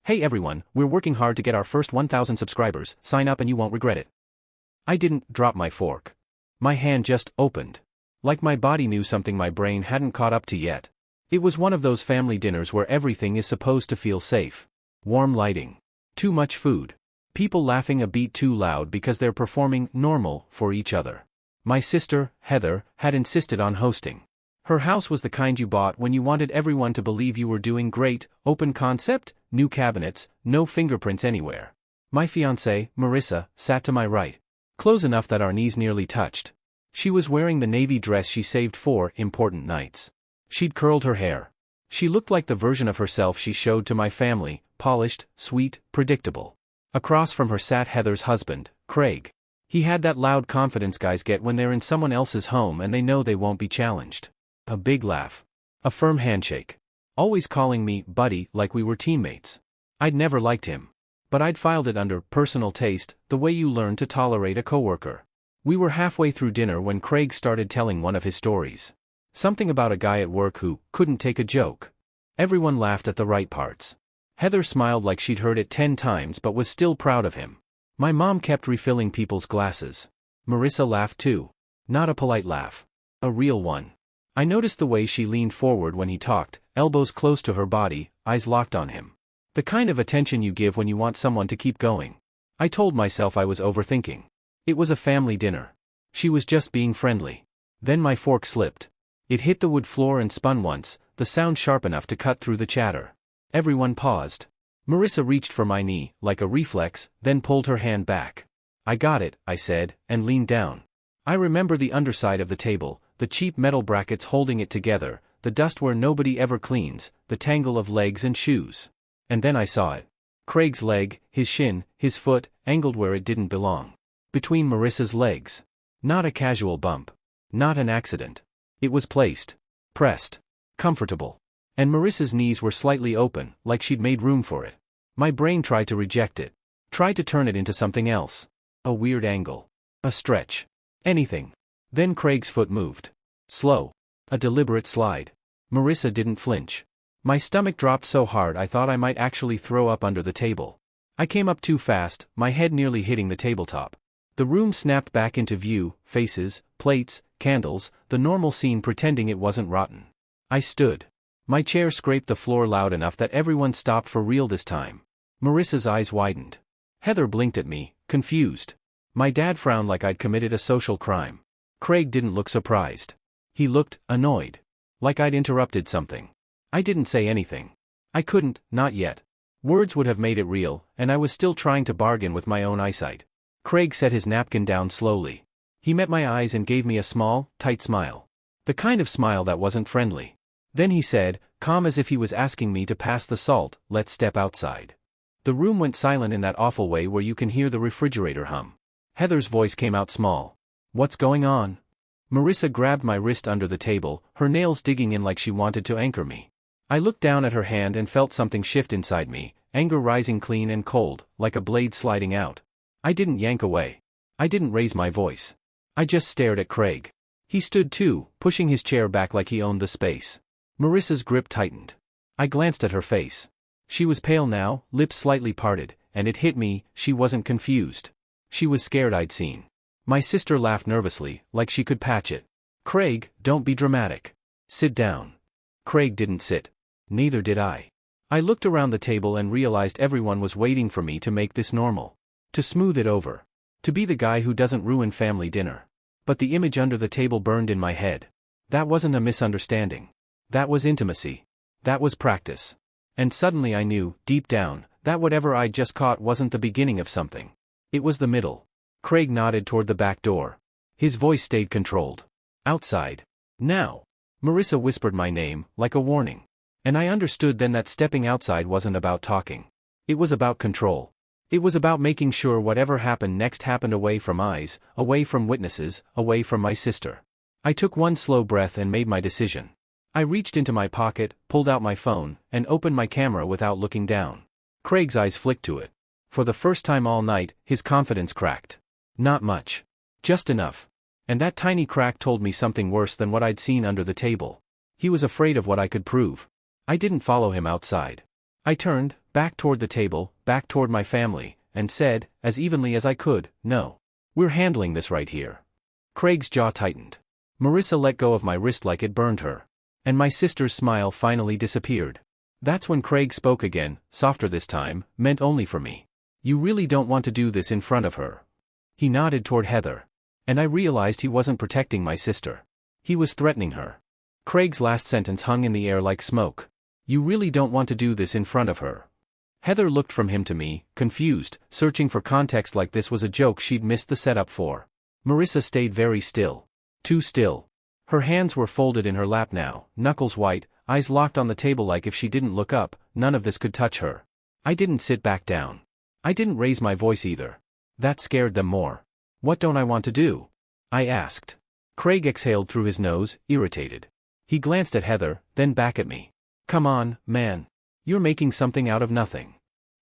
Hey everyone, we're working hard to get our first 1,000 subscribers, sign up and you won't regret it. I didn't drop my fork. My hand just opened. Like my body knew something my brain hadn't caught up to yet. It was one of those family dinners where everything is supposed to feel safe. Warm lighting. Too much food. People laughing a beat too loud because they're performing normal for each other. My sister, Heather, had insisted on hosting. Her house was the kind you bought when you wanted everyone to believe you were doing great, open concept, new cabinets, no fingerprints anywhere. My fiancée, Marissa, sat to my right. Close enough that our knees nearly touched. She was wearing the navy dress she saved for important nights. She'd curled her hair. She looked like the version of herself she showed to my family, polished, sweet, predictable. Across from her sat Heather's husband, Craig. He had that loud confidence guys get when they're in someone else's home and they know they won't be challenged. A big laugh. A firm handshake. Always calling me buddy like we were teammates. I'd never liked him. But I'd filed it under personal taste, the way you learn to tolerate a coworker. We were halfway through dinner when Craig started telling one of his stories. Something about a guy at work who couldn't take a joke. Everyone laughed at the right parts. Heather smiled like she'd heard it 10 times but was still proud of him. My mom kept refilling people's glasses. Marissa laughed too. Not a polite laugh. A real one. I noticed the way she leaned forward when he talked, elbows close to her body, eyes locked on him. The kind of attention you give when you want someone to keep going. I told myself I was overthinking. It was a family dinner. She was just being friendly. Then my fork slipped. It hit the wood floor and spun once, the sound sharp enough to cut through the chatter. Everyone paused. Marissa reached for my knee, like a reflex, then pulled her hand back. I got it, I said, and leaned down. I remember the underside of the table, the cheap metal brackets holding it together, the dust where nobody ever cleans, the tangle of legs and shoes. And then I saw it. Craig's leg, his shin, his foot, angled where it didn't belong. Between Marissa's legs. Not a casual bump. Not an accident. It was placed. Pressed. Comfortable. And Marissa's knees were slightly open, like she'd made room for it. My brain tried to reject it. Tried to turn it into something else. A weird angle. A stretch. Anything. Then Craig's foot moved. Slow. A deliberate slide. Marissa didn't flinch. My stomach dropped so hard I thought I might actually throw up under the table. I came up too fast, my head nearly hitting the tabletop. The room snapped back into view, faces, plates, candles, the normal scene pretending it wasn't rotten. I stood. My chair scraped the floor loud enough that everyone stopped for real this time. Marissa's eyes widened. Heather blinked at me, confused. My dad frowned like I'd committed a social crime. Craig didn't look surprised. He looked annoyed. Like I'd interrupted something. I didn't say anything. I couldn't, not yet. Words would have made it real, and I was still trying to bargain with my own eyesight. Craig set his napkin down slowly. He met my eyes and gave me a small, tight smile. The kind of smile that wasn't friendly. Then he said, calm as if he was asking me to pass the salt, let's step outside. The room went silent in that awful way where you can hear the refrigerator hum. Heather's voice came out small. What's going on? Marissa grabbed my wrist under the table, her nails digging in like she wanted to anchor me. I looked down at her hand and felt something shift inside me, anger rising clean and cold, like a blade sliding out. I didn't yank away. I didn't raise my voice. I just stared at Craig. He stood too, pushing his chair back like he owned the space. Marissa's grip tightened. I glanced at her face. She was pale now, lips slightly parted, and it hit me, she wasn't confused. She was scared I'd seen. My sister laughed nervously, like she could patch it. Craig, don't be dramatic. Sit down. Craig didn't sit. Neither did I. I looked around the table and realized everyone was waiting for me to make this normal. To smooth it over. To be the guy who doesn't ruin family dinner. But the image under the table burned in my head. That wasn't a misunderstanding. That was intimacy. That was practice. And suddenly I knew, deep down, that whatever I'd just caught wasn't the beginning of something. It was the middle. Craig nodded toward the back door. His voice stayed controlled. Outside. Now. Marissa whispered my name, like a warning. And I understood then that stepping outside wasn't about talking. It was about control. It was about making sure whatever happened next happened away from eyes, away from witnesses, away from my sister. I took one slow breath and made my decision. I reached into my pocket, pulled out my phone, and opened my camera without looking down. Craig's eyes flicked to it. For the first time all night, his confidence cracked. Not much. Just enough. And that tiny crack told me something worse than what I'd seen under the table. He was afraid of what I could prove. I didn't follow him outside. I turned, back toward the table, back toward my family, and said, as evenly as I could, "No. We're handling this right here." Craig's jaw tightened. Marissa let go of my wrist like it burned her. And my sister's smile finally disappeared. That's when Craig spoke again, softer this time, meant only for me. "You really don't want to do this in front of her." He nodded toward Heather. And I realized he wasn't protecting my sister. He was threatening her. Craig's last sentence hung in the air like smoke. "You really don't want to do this in front of her." Heather looked from him to me, confused, searching for context like this was a joke she'd missed the setup for. Marissa stayed very still. Too still. Her hands were folded in her lap now, knuckles white, eyes locked on the table like if she didn't look up, none of this could touch her. I didn't sit back down. I didn't raise my voice either. That scared them more. "What don't I want to do?" I asked. Craig exhaled through his nose, irritated. He glanced at Heather, then back at me. "Come on, man. You're making something out of nothing."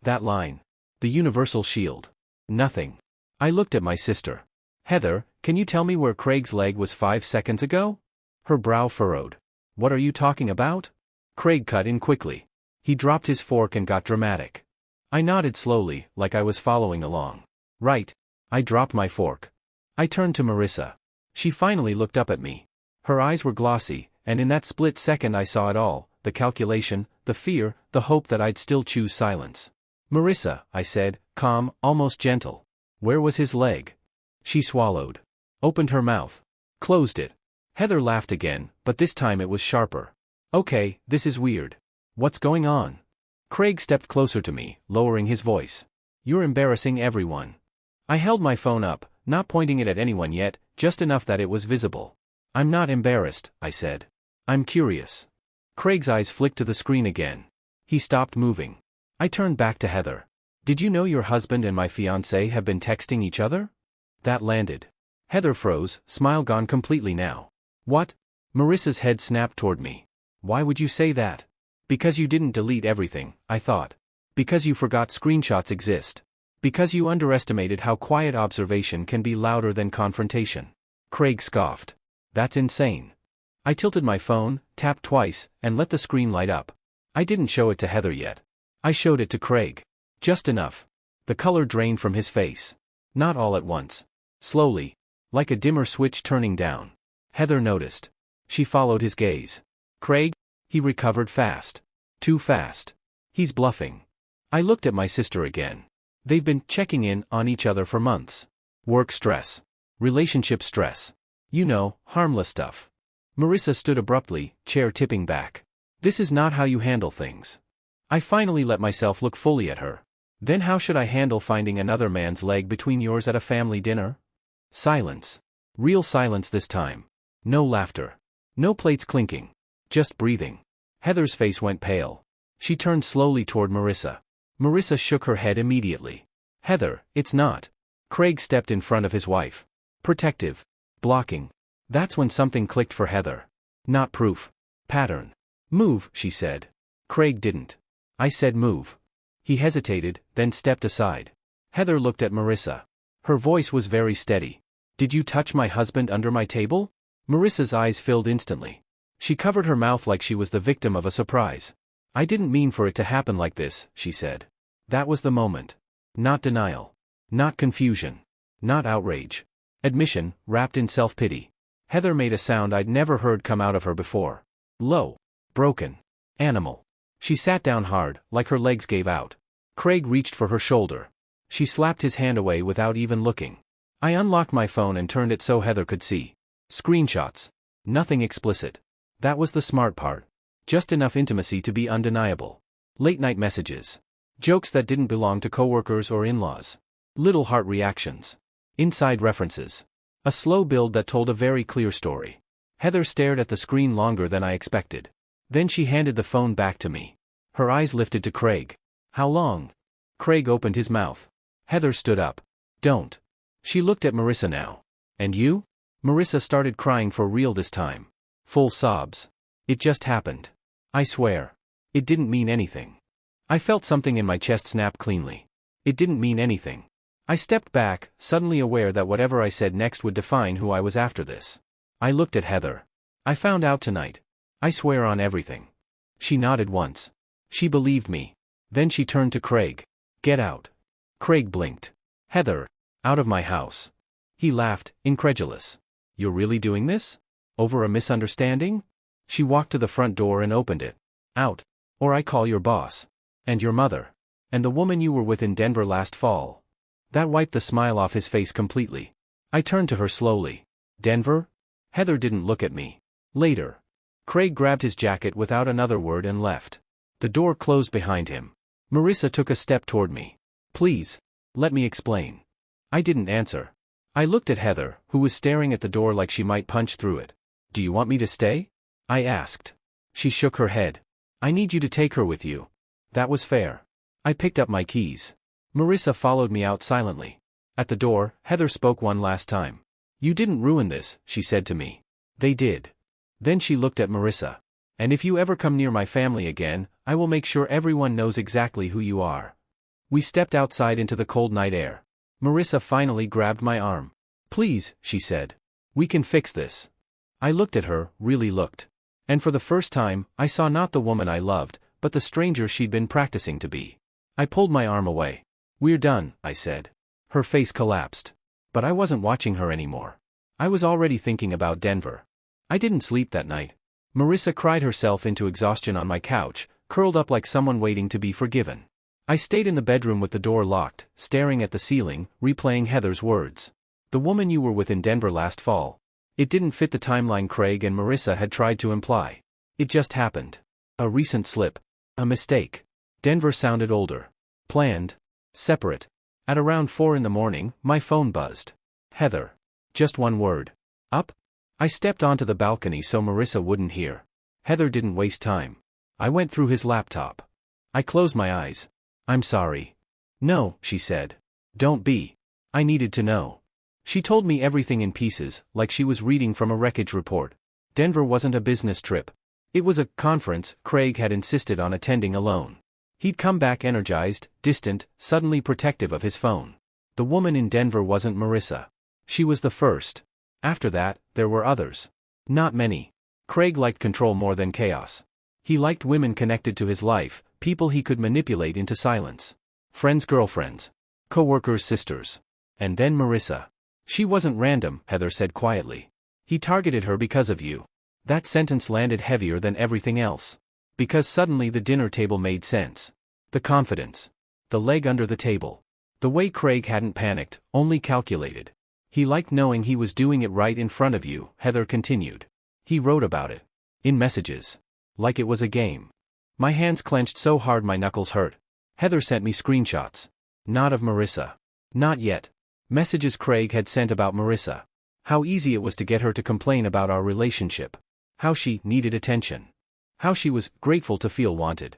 That line. The universal shield. Nothing. I looked at my sister. "Heather, can you tell me where Craig's leg was 5 seconds ago?" Her brow furrowed. "What are you talking about?" Craig cut in quickly. He dropped his fork and got dramatic. I nodded slowly, like I was following along. "Right." I dropped my fork. I turned to Marissa. She finally looked up at me. Her eyes were glossy, and in that split second I saw it all, the calculation, the fear, the hope that I'd still choose silence. "Marissa," I said, calm, almost gentle. "Where was his leg?" She swallowed. Opened her mouth. Closed it. Heather laughed again, but this time it was sharper. "Okay, this is weird. What's going on?" Craig stepped closer to me, lowering his voice. "You're embarrassing everyone." I held my phone up, not pointing it at anyone yet, just enough that it was visible. "I'm not embarrassed," I said. "I'm curious." Craig's eyes flicked to the screen again. He stopped moving. I turned back to Heather. "Did you know your husband and my fiancée have been texting each other?" That landed. Heather froze, smile gone completely now. "What?" Marissa's head snapped toward me. "Why would you say that?" "Because you didn't delete everything," I thought. "Because you forgot screenshots exist. Because you underestimated how quiet observation can be louder than confrontation." Craig scoffed. "That's insane." I tilted my phone, tapped twice, and let the screen light up. I didn't show it to Heather yet. I showed it to Craig. Just enough. The color drained from his face. Not all at once. Slowly. Like a dimmer switch turning down. Heather noticed. She followed his gaze. "Craig?" He recovered fast. Too fast. "He's bluffing." I looked at my sister again. They've been checking in on each other for months. Work stress. Relationship stress. You know, harmless stuff. Marissa stood abruptly, chair tipping back. "This is not how you handle things." I finally let myself look fully at her. "Then how should I handle finding another man's leg between yours at a family dinner?" Silence. Real silence this time. No laughter. No plates clinking. Just breathing. Heather's face went pale. She turned slowly toward Marissa. Marissa shook her head immediately. "Heather, it's not." Craig stepped in front of his wife. Protective. Blocking. That's when something clicked for Heather. Not proof. Pattern. "Move," she said. Craig didn't. I said move. He hesitated, then stepped aside. Heather looked at Marissa. Her voice was very steady. "Did you touch my husband under my table?" Marissa's eyes filled instantly. She covered her mouth like she was the victim of a surprise. "I didn't mean for it to happen like this," she said. That was the moment. Not denial. Not confusion. Not outrage. Admission, wrapped in self-pity. Heather made a sound I'd never heard come out of her before. Low. Broken. Animal. She sat down hard, like her legs gave out. Craig reached for her shoulder. She slapped his hand away without even looking. I unlocked my phone and turned it so Heather could see. Screenshots. Nothing explicit. That was the smart part. Just enough intimacy to be undeniable. Late-night messages. Jokes that didn't belong to coworkers or in-laws. Little heart reactions. Inside references. A slow build that told a very clear story. Heather stared at the screen longer than I expected. Then she handed the phone back to me. Her eyes lifted to Craig. "How long?" Craig opened his mouth. Heather stood up. "Don't." She looked at Marissa now. "And you?" Marissa started crying for real this time. Full sobs. "It just happened. I swear. It didn't mean anything." I felt something in my chest snap cleanly. It didn't mean anything. I stepped back, suddenly aware that whatever I said next would define who I was after this. I looked at Heather. "I found out tonight. I swear on everything." She nodded once. She believed me. Then she turned to Craig. Get out. Craig blinked. Heather. Out of my house. He laughed, incredulous. You're really doing this? Over a misunderstanding? She walked to the front door and opened it. Out. Or I call your boss. And your mother. And the woman you were with in Denver last fall. That wiped the smile off his face completely. I turned to her slowly. Denver? Heather didn't look at me. Later. Craig grabbed his jacket without another word and left. The door closed behind him. Marissa took a step toward me. Please. Let me explain. I didn't answer. I looked at Heather, who was staring at the door like she might punch through it. Do you want me to stay? I asked. She shook her head. I need you to take her with you. That was fair. I picked up my keys. Marissa followed me out silently. At the door, Heather spoke one last time. You didn't ruin this, she said to me. They did. Then she looked at Marissa. And if you ever come near my family again, I will make sure everyone knows exactly who you are. We stepped outside into the cold night air. Marissa finally grabbed my arm. Please, she said. We can fix this. I looked at her, really looked. And for the first time, I saw not the woman I loved, but the stranger she'd been practicing to be. I pulled my arm away. We're done, I said. Her face collapsed. But I wasn't watching her anymore. I was already thinking about Denver. I didn't sleep that night. Marissa cried herself into exhaustion on my couch, curled up like someone waiting to be forgiven. I stayed in the bedroom with the door locked, staring at the ceiling, replaying Heather's words. The woman you were with in Denver last fall. It didn't fit the timeline Craig and Marissa had tried to imply. It just happened. A recent slip. A mistake. Denver sounded older. Planned. Separate. At around 4 in the morning, my phone buzzed. Heather. Just one word. Up? I stepped onto the balcony so Marissa wouldn't hear. Heather didn't waste time. I went through his laptop. I closed my eyes. I'm sorry. No, she said. Don't be. I needed to know. She told me everything in pieces, like she was reading from a wreckage report. Denver wasn't a business trip. It was a conference Craig had insisted on attending alone. He'd come back energized, distant, suddenly protective of his phone. The woman in Denver wasn't Marissa. She was the first. After that, there were others. Not many. Craig liked control more than chaos. He liked women connected to his life, people he could manipulate into silence. Friends' girlfriends. Co-workers' sisters. And then Marissa. She wasn't random, Heather said quietly. He targeted her because of you. That sentence landed heavier than everything else. Because suddenly the dinner table made sense. The confidence. The leg under the table. The way Craig hadn't panicked, only calculated. He liked knowing he was doing it right in front of you, Heather continued. He wrote about it. In messages. Like it was a game. My hands clenched so hard my knuckles hurt. Heather sent me screenshots. Not of Marissa. Not yet. Messages Craig had sent about Marissa. How easy it was to get her to complain about our relationship. How she needed attention. How she was grateful to feel wanted.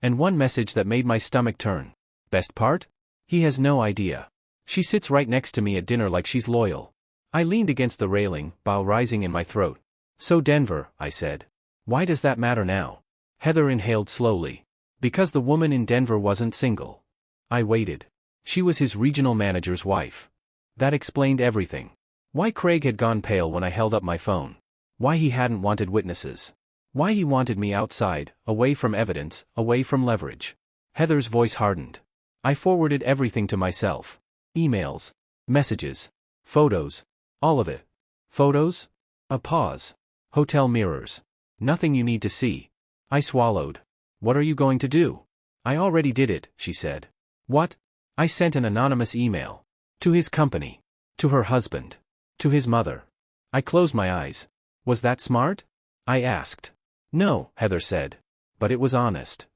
And one message that made my stomach turn. Best part? He has no idea. She sits right next to me at dinner like she's loyal. I leaned against the railing, bile rising in my throat. So Denver, I said. Why does that matter now? Heather inhaled slowly. Because the woman in Denver wasn't single. I waited. She was his regional manager's wife. That explained everything. Why Craig had gone pale when I held up my phone. Why he hadn't wanted witnesses. Why he wanted me outside, away from evidence, away from leverage. Heather's voice hardened. I forwarded everything to myself. Emails. Messages. Photos. All of it. Photos? A pause. Hotel mirrors. Nothing you need to see. I swallowed. What are you going to do? I already did it, she said. What? I sent an anonymous email. To his company. To her husband. To his mother. I closed my eyes. Was that smart? I asked. No, Heather said. But it was honest.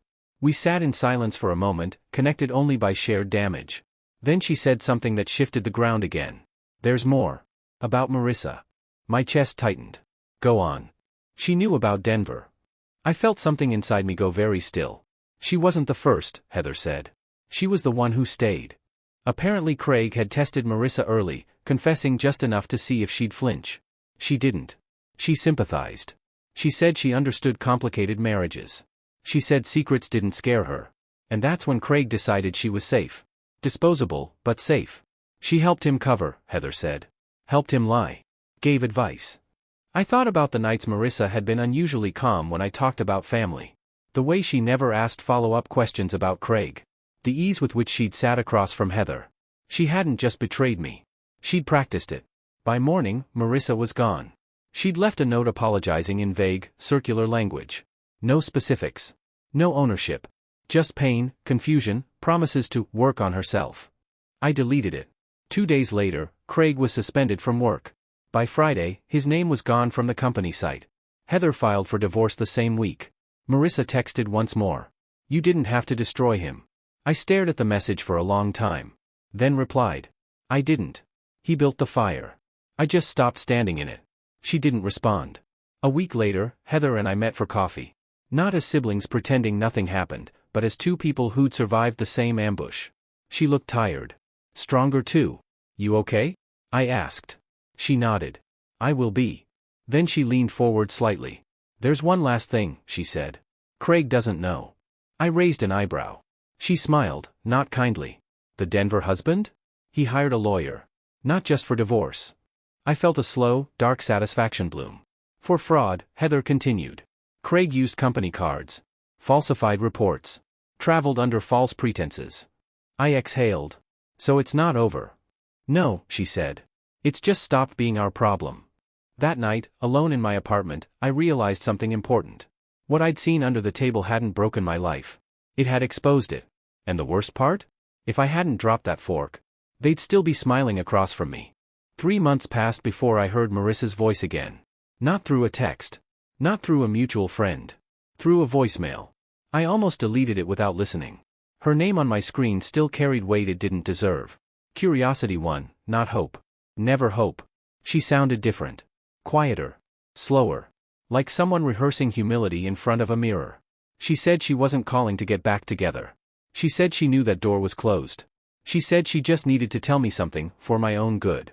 We sat in silence for a moment, connected only by shared damage. Then she said something that shifted the ground again. There's more. About Marissa. My chest tightened. Go on. She knew about Denver. I felt something inside me go very still. She wasn't the first, Heather said. She was the one who stayed. Apparently Craig had tested Marissa early, confessing just enough to see if she'd flinch. She didn't. She sympathized. She said she understood complicated marriages. She said secrets didn't scare her. And that's when Craig decided she was safe. Disposable, but safe. She helped him cover, Heather said. Helped him lie. Gave advice. I thought about the nights Marissa had been unusually calm when I talked about family. The way she never asked follow-up questions about Craig. The ease with which she'd sat across from Heather. She hadn't just betrayed me. She'd practiced it. By morning, Marissa was gone. She'd left a note apologizing in vague, circular language. No specifics. No ownership. Just pain, confusion, promises to work on herself. I deleted it. 2 days later, Craig was suspended from work. By Friday, his name was gone from the company site. Heather filed for divorce the same week. Marissa texted once more. You didn't have to destroy him. I stared at the message for a long time. Then replied. I didn't. He built the fire. I just stopped standing in it. She didn't respond. A week later, Heather and I met for coffee. Not as siblings pretending nothing happened, but as two people who'd survived the same ambush. She looked tired. Stronger too. You okay? I asked. She nodded. I will be. Then she leaned forward slightly. There's one last thing, she said. Craig doesn't know. I raised an eyebrow. She smiled, not kindly. The Denver husband? He hired a lawyer. Not just for divorce. I felt a slow, dark satisfaction bloom. For fraud, Heather continued. Craig used company cards. Falsified reports. Traveled under false pretenses. I exhaled. So it's not over. No, she said. It's just stopped being our problem. That night, alone in my apartment, I realized something important. What I'd seen under the table hadn't broken my life. It had exposed it. And the worst part? If I hadn't dropped that fork, they'd still be smiling across from me. 3 months passed before I heard Marissa's voice again. Not through a text. Not through a mutual friend. Through a voicemail. I almost deleted it without listening. Her name on my screen still carried weight it didn't deserve. Curiosity won, not hope. Never hope. She sounded different. Quieter. Slower. Like someone rehearsing humility in front of a mirror. She said she wasn't calling to get back together. She said she knew that door was closed. She said she just needed to tell me something, for my own good.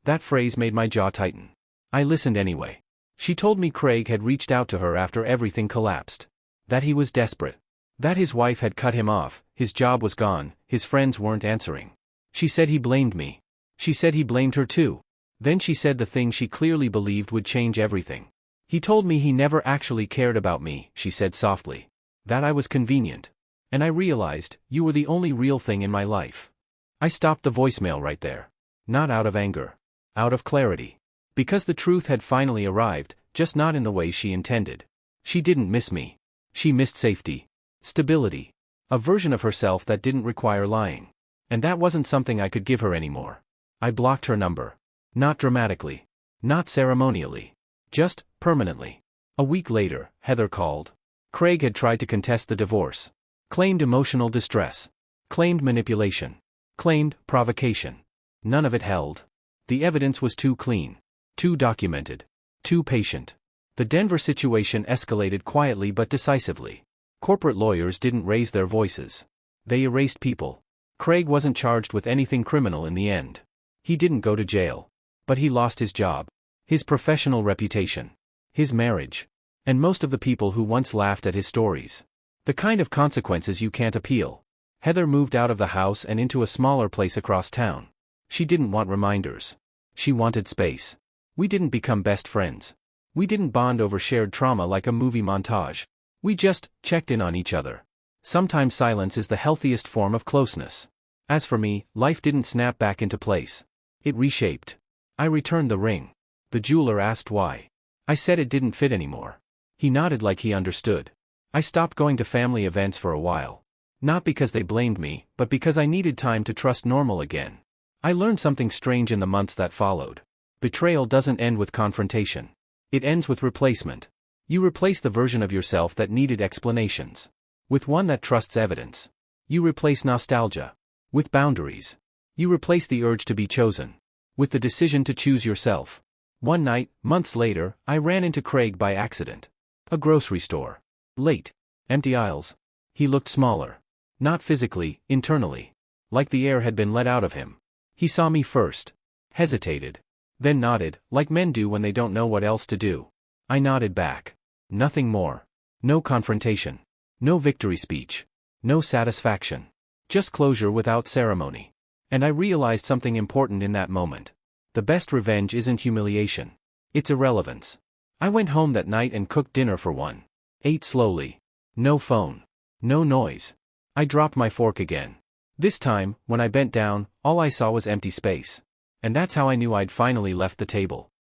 That phrase made my jaw tighten. I listened anyway. She told me Craig had reached out to her after everything collapsed. That he was desperate. That his wife had cut him off, his job was gone, his friends weren't answering. She said he blamed me. She said he blamed her too. Then she said the thing she clearly believed would change everything. He told me he never actually cared about me, she said softly. That I was convenient. And I realized, you were the only real thing in my life. I stopped the voicemail right there. Not out of anger. Out of clarity. Because the truth had finally arrived, just not in the way she intended. She didn't miss me. She missed safety. Stability. A version of herself that didn't require lying. And that wasn't something I could give her anymore. I blocked her number. Not dramatically. Not ceremonially. Just, permanently. A week later, Heather called. Craig had tried to contest the divorce. Claimed emotional distress. Claimed manipulation. Claimed provocation. None of it held. The evidence was too clean. Too documented. Too patient. The Denver situation escalated quietly but decisively. Corporate lawyers didn't raise their voices. They erased people. Craig wasn't charged with anything criminal in the end. He didn't go to jail. But he lost his job. His professional reputation. His marriage. And most of the people who once laughed at his stories. The kind of consequences you can't appeal. Heather moved out of the house and into a smaller place across town. She didn't want reminders. She wanted space. We didn't become best friends. We didn't bond over shared trauma like a movie montage. We just checked in on each other. Sometimes silence is the healthiest form of closeness. As for me, life didn't snap back into place. It reshaped. I returned the ring. The jeweler asked why. I said it didn't fit anymore. He nodded like he understood. I stopped going to family events for a while. Not because they blamed me, but because I needed time to trust normal again. I learned something strange in the months that followed. Betrayal doesn't end with confrontation. It ends with replacement. You replace the version of yourself that needed explanations. With one that trusts evidence. You replace nostalgia. With boundaries. You replace the urge to be chosen. With the decision to choose yourself. One night, months later, I ran into Craig by accident. A grocery store. Late. Empty aisles. He looked smaller. Not physically, internally. Like the air had been let out of him. He saw me first. Hesitated. Then nodded, like men do when they don't know what else to do. I nodded back. Nothing more. No confrontation. No victory speech. No satisfaction. Just closure without ceremony. And I realized something important in that moment. The best revenge isn't humiliation. It's irrelevance. I went home that night and cooked dinner for one. Ate slowly. No phone. No noise. I dropped my fork again. This time, when I bent down, all I saw was empty space. And that's how I knew I'd finally left the table.